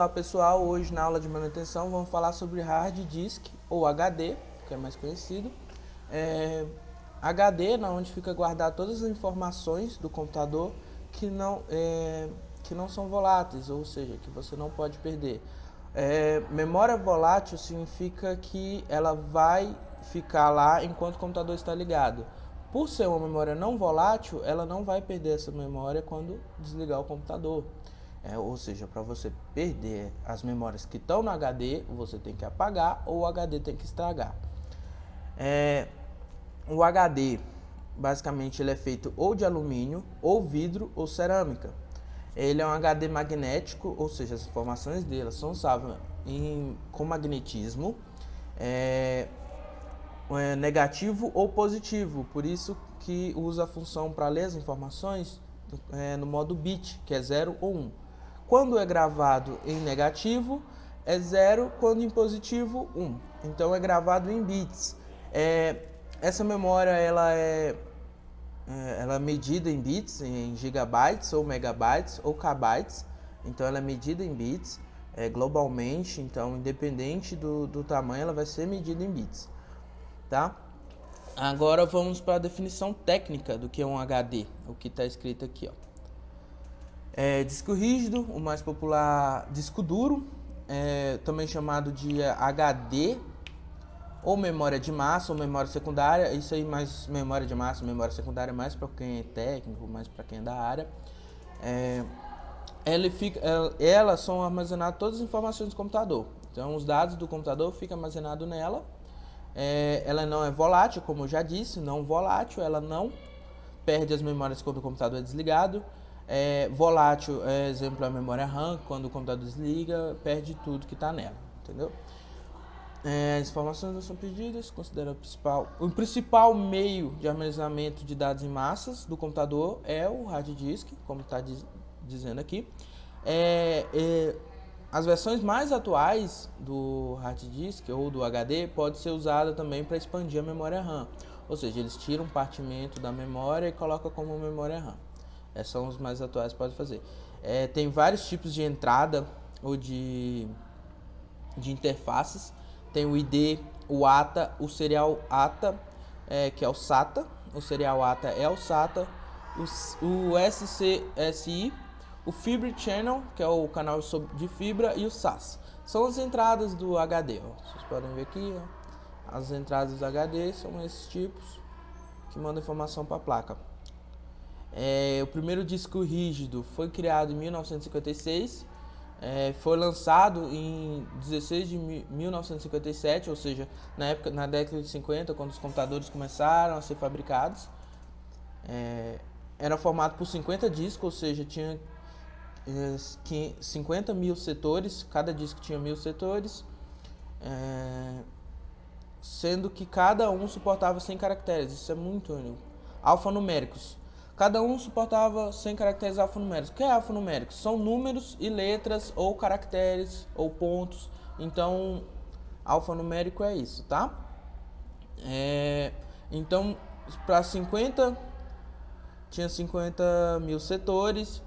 Olá pessoal, hoje na aula de manutenção vamos falar sobre hard disk ou HD, que é mais conhecido. HD, onde fica guardado todas as informações do computador que não são voláteis, ou seja, que você não pode perder. Memória volátil significa que ela vai ficar lá enquanto o computador está ligado. Por ser uma memória não volátil, ela não vai perder essa memória quando desligar o computador. Ou seja, para você perder as memórias que estão no HD, você tem que apagar ou o HD tem que estragar. O HD, basicamente, ele é feito ou de alumínio, ou vidro, ou cerâmica. Ele é um HD magnético, ou seja, as informações dele são salvas com magnetismo, negativo ou positivo. Por isso que usa a função para ler as informações no modo bit, que é 0 ou 1. Quando é gravado em negativo, é 0, quando em positivo, 1. Então é gravado em bits. Essa memória ela é medida em bits, em gigabytes, ou megabytes, ou kbytes. Então ela é medida em bits globalmente, então independente do tamanho, ela vai ser medida em bits. Tá? Agora vamos para a definição técnica do que é um HD, o que está escrito aqui, ó. Disco rígido, o mais popular disco duro, também chamado de HD, ou memória de massa ou memória secundária. Isso aí, mais memória de massa, memória secundária, mais para quem é técnico, mais para quem é da área. Elas são armazenadas todas as informações do computador. Então os dados do computador ficam armazenados nela. Ela não é volátil, como eu já disse, não volátil, ela não perde as memórias quando o computador é desligado. Volátil, exemplo, a memória RAM, quando o computador desliga, perde tudo que está nela, entendeu? As informações não são perdidas, considera o principal meio de armazenamento de dados em massas do computador é o hard disk, como está dizendo aqui. As versões mais atuais do hard disk ou do HD pode ser usada também para expandir a memória RAM, ou seja, eles tiram um compartimento da memória e colocam como memória RAM. Esses são os mais atuais que pode fazer. Tem vários tipos de entrada ou de interfaces. Tem o ID, o ATA, o serial ATA, que é o SATA. O serial ATA é o SATA. O SCSI, o Fibre Channel, que é o canal de fibra, e o SAS. São as entradas do HD. Ó. Vocês podem ver aqui, ó. As entradas do HD são esses tipos que mandam informação para a placa. O primeiro disco rígido foi criado em 1956, foi lançado em 16 de 1957, ou seja, na década de 50, quando os computadores começaram a ser fabricados. Era formado por 50 discos, ou seja, tinha 50 mil setores, cada disco tinha 1000 setores, sendo que cada um suportava 100 caracteres, isso é muito único. Alfanuméricos. Cada um suportava 100 caracteres alfanuméricos. O que é alfanuméricos? São números e letras, ou caracteres, ou pontos. Então, alfanumérico é isso, tá? Então, para 50, tinha 50 mil setores,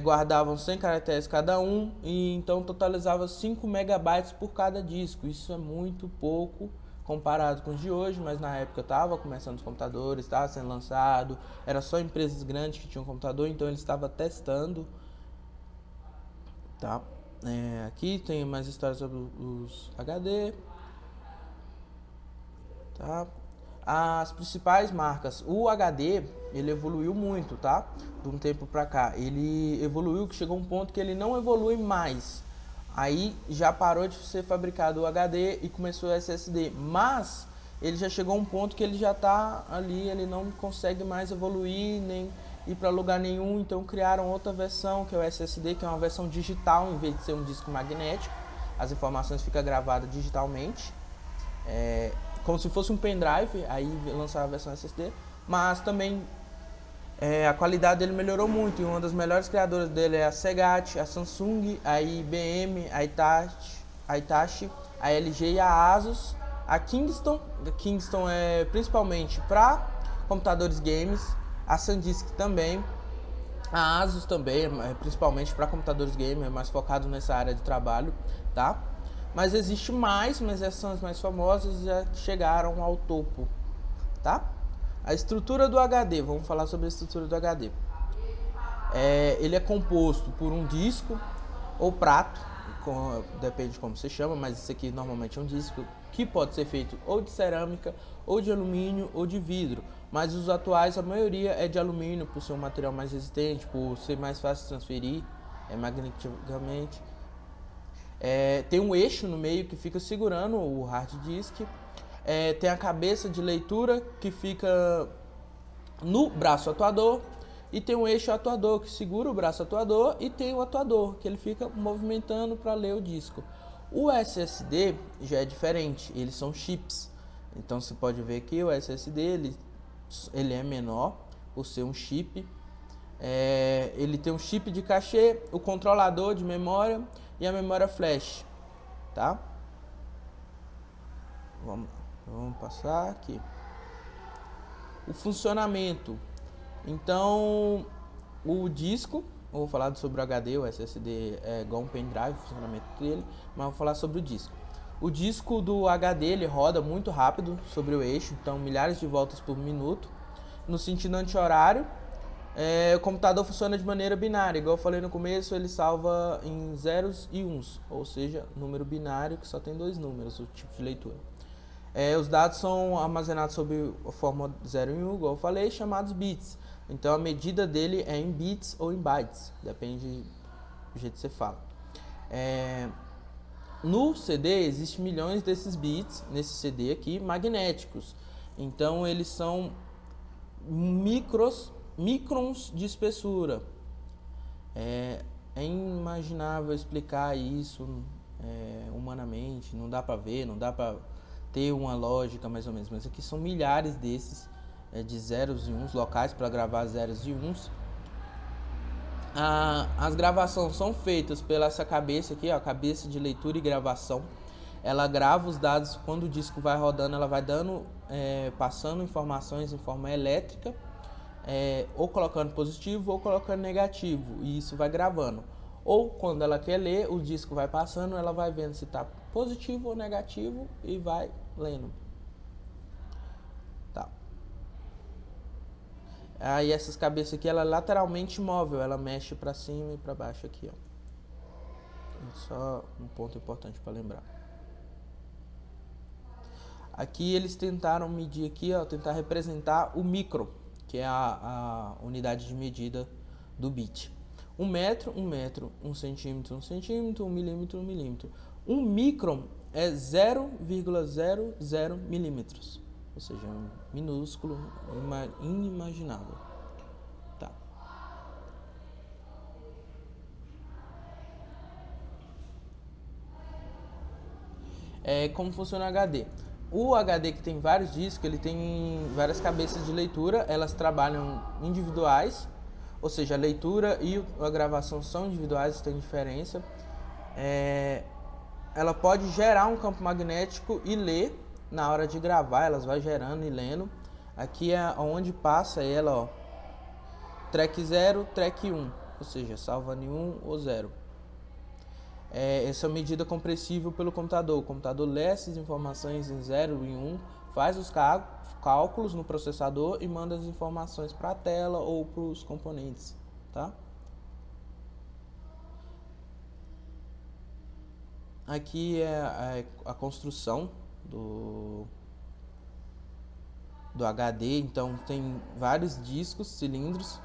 guardavam 100 caracteres cada um, e então totalizava 5 megabytes por cada disco. Isso é muito pouco comparado com os de hoje, mas na época estava começando os computadores, estava sendo lançado, era só empresas grandes que tinham computador, então eles estavam testando, tá? Aqui tem mais histórias sobre os HD, tá? As principais marcas, o HD, ele evoluiu muito, tá? De um tempo pra cá, ele evoluiu, que chegou a um ponto que ele não evolui mais. Aí já parou de ser fabricado o HD e começou o SSD, mas ele já chegou a um ponto que ele já está ali, ele não consegue mais evoluir nem ir para lugar nenhum, então criaram outra versão, que é o SSD, que é uma versão digital em vez de ser um disco magnético. As informações ficam gravadas digitalmente, como se fosse um pendrive, aí lançaram a versão SSD, mas também a qualidade dele melhorou muito, e uma das melhores criadoras dele é a Seagate, a Samsung, a IBM, a Hitachi, a LG e a Asus. A Kingston é principalmente para computadores games, a SanDisk também, A Asus também, principalmente para computadores gamer, mais focado nessa área de trabalho, tá? Mas existe mais, mas essas são as mais famosas e já chegaram ao topo, tá? A estrutura do HD, vamos falar sobre a estrutura do HD. Ele é composto por um disco ou prato, depende de como você chama, mas isso aqui normalmente é um disco, que pode ser feito ou de cerâmica, ou de alumínio, ou de vidro. Mas os atuais, a maioria é de alumínio, por ser um material mais resistente, por ser mais fácil de transferir magneticamente. Tem um eixo no meio que fica segurando o hard disk. Tem a cabeça de leitura que fica no braço atuador. E tem um eixo atuador que segura o braço atuador e tem o atuador que ele fica movimentando para ler o disco. O SSD já é diferente, eles são chips. Então você pode ver que o SSD ele é menor por ser um chip. Ele tem um chip de cachê, o controlador de memória e a memória flash, tá? Vamos passar aqui. O funcionamento. Então, o disco, eu vou falar sobre o HD, o SSD é igual um pendrive, o funcionamento dele, mas vou falar sobre o disco. O disco do HD ele roda muito rápido sobre o eixo, então milhares de voltas por minuto. No sentido anti-horário, o computador funciona de maneira binária, igual eu falei no começo, ele salva em zeros e uns, ou seja, número binário que só tem dois números, o tipo de leitura. Os dados são armazenados sob a forma 0 e 1, igual eu falei, chamados bits. Então a medida dele é em bits ou em bytes, depende do jeito que você fala. No CD existem milhões desses bits, nesse CD aqui, magnéticos. Então eles são microns de espessura. É inimaginável explicar isso humanamente, não dá para ver, não dá para ter uma lógica mais ou menos, mas aqui são milhares desses de zeros e uns, locais para gravar zeros e uns. As gravações são feitas pela essa cabeça aqui, ó, cabeça de leitura e gravação. Ela grava os dados quando o disco vai rodando, ela vai dando, passando informações em forma elétrica, ou colocando positivo ou colocando negativo, e isso vai gravando. Ou quando ela quer ler, o disco vai passando, ela vai vendo se está positivo ou negativo e vai lendo. Tá. Aí essas cabeças aqui, ela é lateralmente móvel, ela mexe para cima e para baixo aqui, ó. Só um ponto importante para lembrar. Aqui eles tentaram medir aqui, ó, tentar representar o micro, que é a unidade de medida do bit. 1 metro, 1 metro, 1 centímetro, 1 centímetro, 1 milímetro, 1 milímetro. 1 micron é 0,00 milímetros, ou seja, um minúsculo, inimaginável. Tá. Como funciona o HD? O HD que tem vários discos, ele tem várias cabeças de leitura, elas trabalham individuais, ou seja, a leitura e a gravação são individuais, tem diferença. Ela pode gerar um campo magnético e ler na hora de gravar, elas vai gerando e lendo. Aqui é onde passa ela, ó, track 0, track 1, ou seja, salva em 1 ou 0. Essa medida compressível pelo computador. O computador lê essas informações em 0 e 1, faz os cálculos no processador e manda as informações para a tela ou para os componentes, tá? Aqui é a construção do HD, então tem vários discos, cilindros,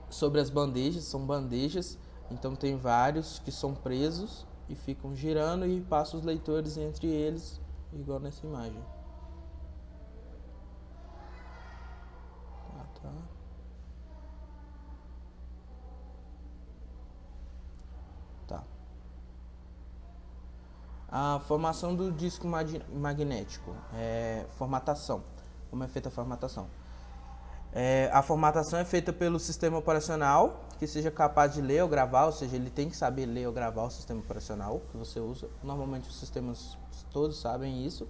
sobre as bandejas, são bandejas, então tem vários que são presos e ficam girando e passam os leitores entre eles, igual nessa imagem. Tá. A formação do disco magnético, formatação. Como é feita a formatação? A formatação é feita pelo sistema operacional que seja capaz de ler ou gravar, ou seja, ele tem que saber ler ou gravar o sistema operacional que você usa. Normalmente os sistemas todos sabem isso.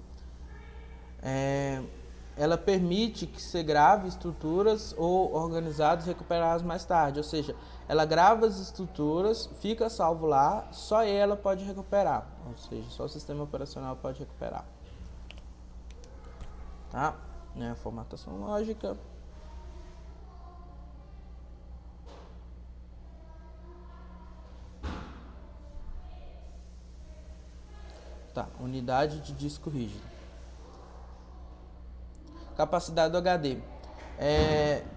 ela permite que você grave estruturas ou organizados recuperadas mais tarde, ou seja, ela grava as estruturas, fica salvo lá, só ela pode recuperar, ou seja, só o sistema operacional pode recuperar. Tá? Formatação lógica. Tá, unidade de disco rígido. Capacidade do HD.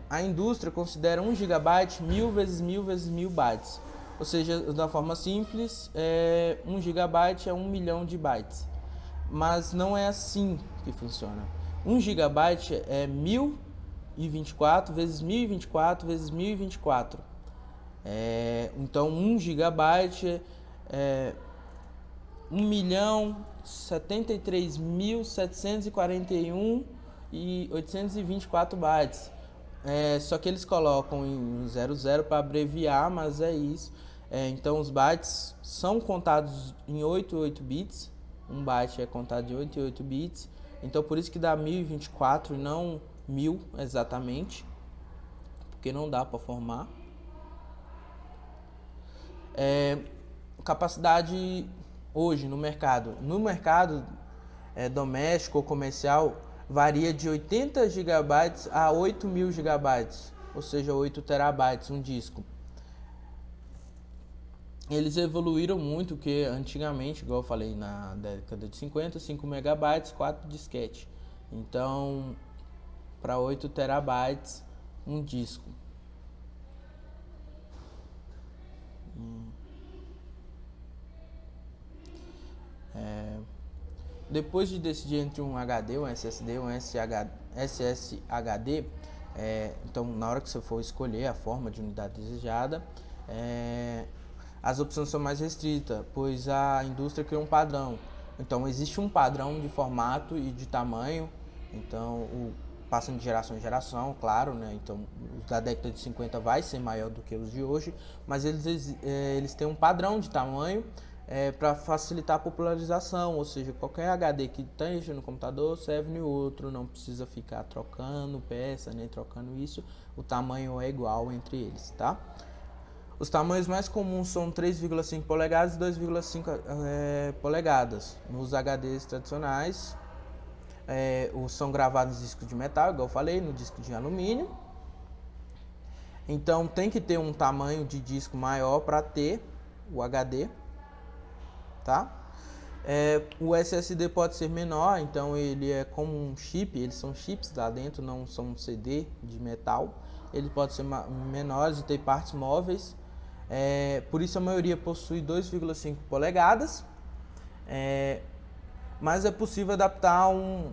A indústria considera 1 GB 1000 vezes 1000 vezes 1000 bytes. Ou seja, da forma simples, 1 GB é 1 milhão de bytes. Mas não é assim que funciona. 1 GB é 1024 vezes 1024 vezes 1024. Então 1 GB é 1.073.741 e 824 bytes. Só que eles colocam em 00 para abreviar, mas é isso. Então os bytes são contados em 8 bits. Um byte é contado de 8 bits. Então por isso que dá 1024 e não 1000 exatamente, porque não dá para formar. Capacidade hoje no mercado. No mercado doméstico ou comercial, varia de 80 GB a 8.000 GB, ou seja, 8 terabytes um disco. Eles evoluíram muito, porque antigamente, igual eu falei, na década de 50, 5 megabytes, 4 disquete. Então, para 8 terabytes um disco. Depois de decidir entre um HD, um SSD, um SSHD, então na hora que você for escolher a forma de unidade desejada, as opções são mais restritas, pois a indústria criou um padrão. Então existe um padrão de formato e de tamanho, então passando de geração em geração, claro, né? Então os da década de 50 vai ser maior do que os de hoje, mas eles têm um padrão de tamanho para facilitar a popularização, ou seja, qualquer HD que esteja no computador serve no outro, não precisa ficar trocando peça, nem trocando isso, o tamanho é igual entre eles, tá? Os tamanhos mais comuns são 3,5 polegadas e 2,5 polegadas. Nos HDs tradicionais, são gravados em disco de metal, igual eu falei, no disco de alumínio. Então tem que ter um tamanho de disco maior para ter o HD. Tá? O SSD pode ser menor, então ele é como um chip, eles são chips lá dentro, não são um CD de metal. Ele pode ser menores e ter partes móveis, por isso a maioria possui 2,5 polegadas, mas é possível adaptar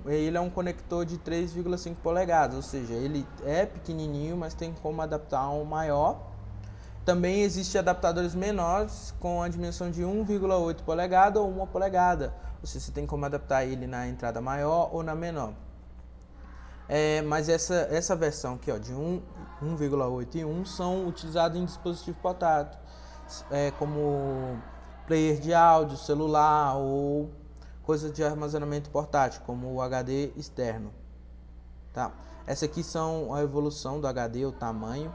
ele é um conector de 3,5 polegadas, ou seja, ele é pequenininho, mas tem como adaptar um maior. Também existem adaptadores menores com a dimensão de 1,8 polegada ou 1 polegada. Ou seja, você tem como adaptar ele na entrada maior ou na menor. Mas essa versão aqui, ó, de 1,8 e 1 são utilizados em dispositivos portáteis, como player de áudio, celular ou coisas de armazenamento portátil, como o HD externo. Tá? Essa aqui são a evolução do HD, o tamanho.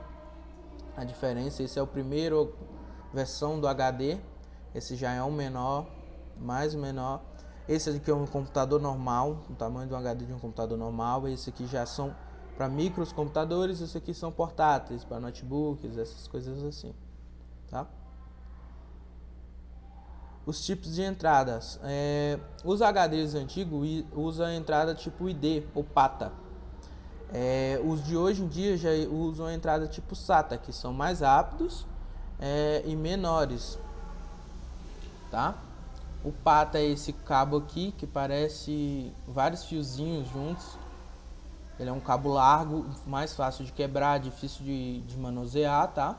A diferença, esse é o primeiro versão do HD, esse já é um menor, mais menor. Esse aqui é um computador normal, o tamanho do HD de um computador normal. Esse aqui já são para micros computadores, esse aqui são portáteis, para notebooks, essas coisas assim, tá? Os tipos de entradas, os HDs antigos usam a entrada tipo ID ou PATA. Os de hoje em dia já usam a entrada tipo SATA, que são mais rápidos e menores, tá? O PATA é esse cabo aqui que parece vários fiozinhos juntos. Ele é um cabo largo, mais fácil de quebrar, difícil de manusear, tá?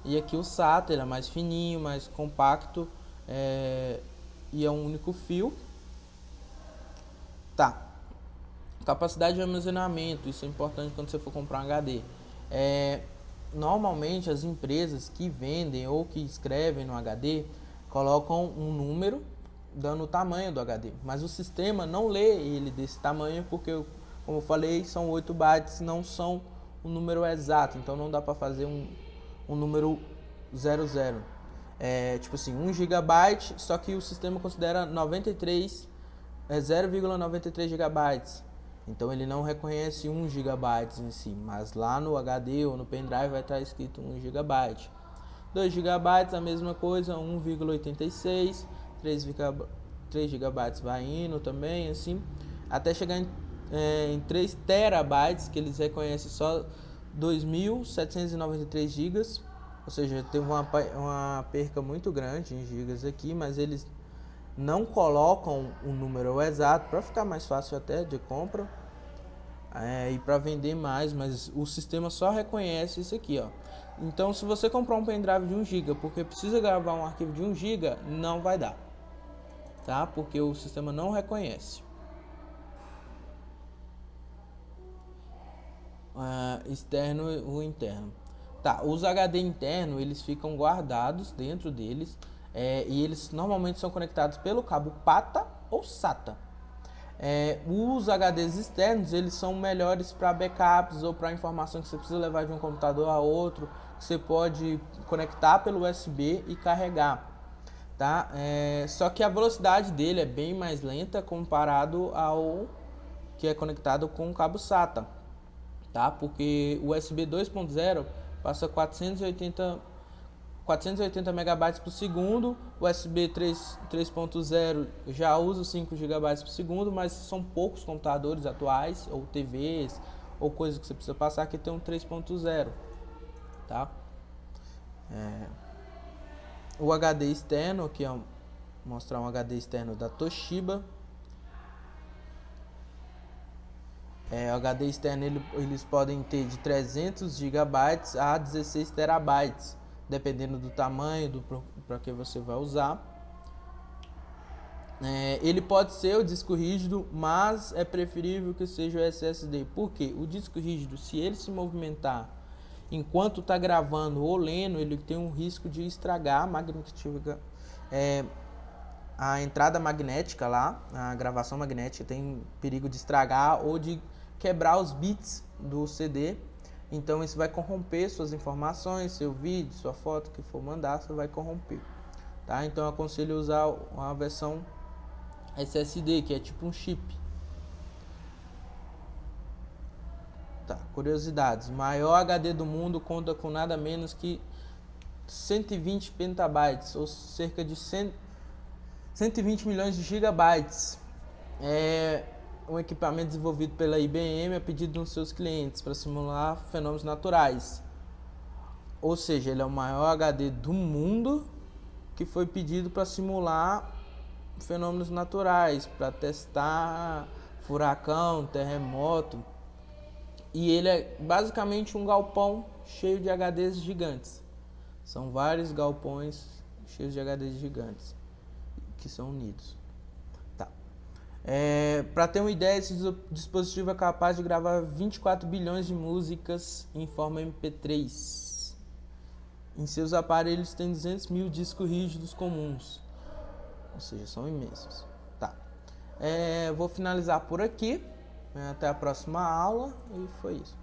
E aqui o SATA, ele é mais fininho, mais compacto e é um único fio, tá? Capacidade de armazenamento, isso é importante quando você for comprar um HD. Normalmente as empresas que vendem ou que escrevem no HD colocam um número dando o tamanho do HD, mas o sistema não lê ele desse tamanho porque Como eu falei, são 8 bytes, não são um número exato, então não dá para fazer um número 00. Tipo assim, 1 GB, só que o sistema considera 0,93 GB. Então ele não reconhece 1 GB em si, mas lá no HD ou no pendrive vai estar escrito 1 GB. 2 GB, a mesma coisa, 1,86, 3 GB vai indo também, assim, até chegar em 3 terabytes, que eles reconhecem só 2.793 GB, ou seja, teve uma perca muito grande em gigas aqui, mas eles não colocam um número exato para ficar mais fácil até de compra e para vender mais, mas o sistema só reconhece isso aqui, ó. Então, se você comprar um pendrive de 1 GB porque precisa gravar um arquivo de 1 GB, não vai dar, tá? Porque o sistema não reconhece. Externo e o interno. Tá, os HD internos, eles ficam guardados dentro deles e eles normalmente são conectados pelo cabo PATA ou SATA. Os HDs externos, eles são melhores para backups ou para informação que você precisa levar de um computador a outro, que você pode conectar pelo USB e carregar, tá? Só que a velocidade dele é bem mais lenta comparado ao que é conectado com o cabo SATA, tá? Porque o USB 2.0 passa 480 megabytes por segundo, o USB 3.0 já usa 5 gigabytes por segundo, mas são poucos computadores atuais, ou TVs, ou coisas que você precisa passar que tem um 3.0, tá? O HD externo, aqui ó, mostrar um HD externo da Toshiba. O HD externo eles podem ter de 300 GB a 16 TB, dependendo do tamanho para que você vai usar. Ele pode ser o disco rígido, mas é preferível que seja o SSD. Por quê? O disco rígido, se ele se movimentar enquanto está gravando ou lendo, ele tem um risco de estragar a entrada magnética lá, a gravação magnética tem perigo de estragar ou de quebrar os bits do CD. Então isso vai corromper suas informações, seu vídeo, sua foto que for mandar, você vai corromper, tá? Então eu aconselho usar uma versão SSD, que é tipo um chip. Tá, curiosidades. O maior HD do mundo conta com nada menos que 120 petabytes, ou cerca de 120 milhões de gigabytes. É um equipamento desenvolvido pela IBM a pedido dos seus clientes para simular fenômenos naturais. Ou seja, ele é o maior HD do mundo que foi pedido para simular fenômenos naturais, para testar furacão, terremoto. E ele é basicamente um galpão cheio de HDs gigantes. São vários galpões cheios de HDs gigantes que são unidos. Tá. Para ter uma ideia, esse dispositivo é capaz de gravar 24 bilhões de músicas em forma MP3. Em seus aparelhos tem 200 mil discos rígidos comuns, ou seja, são imensos. Tá. Vou finalizar por aqui. Até a próxima aula e foi isso.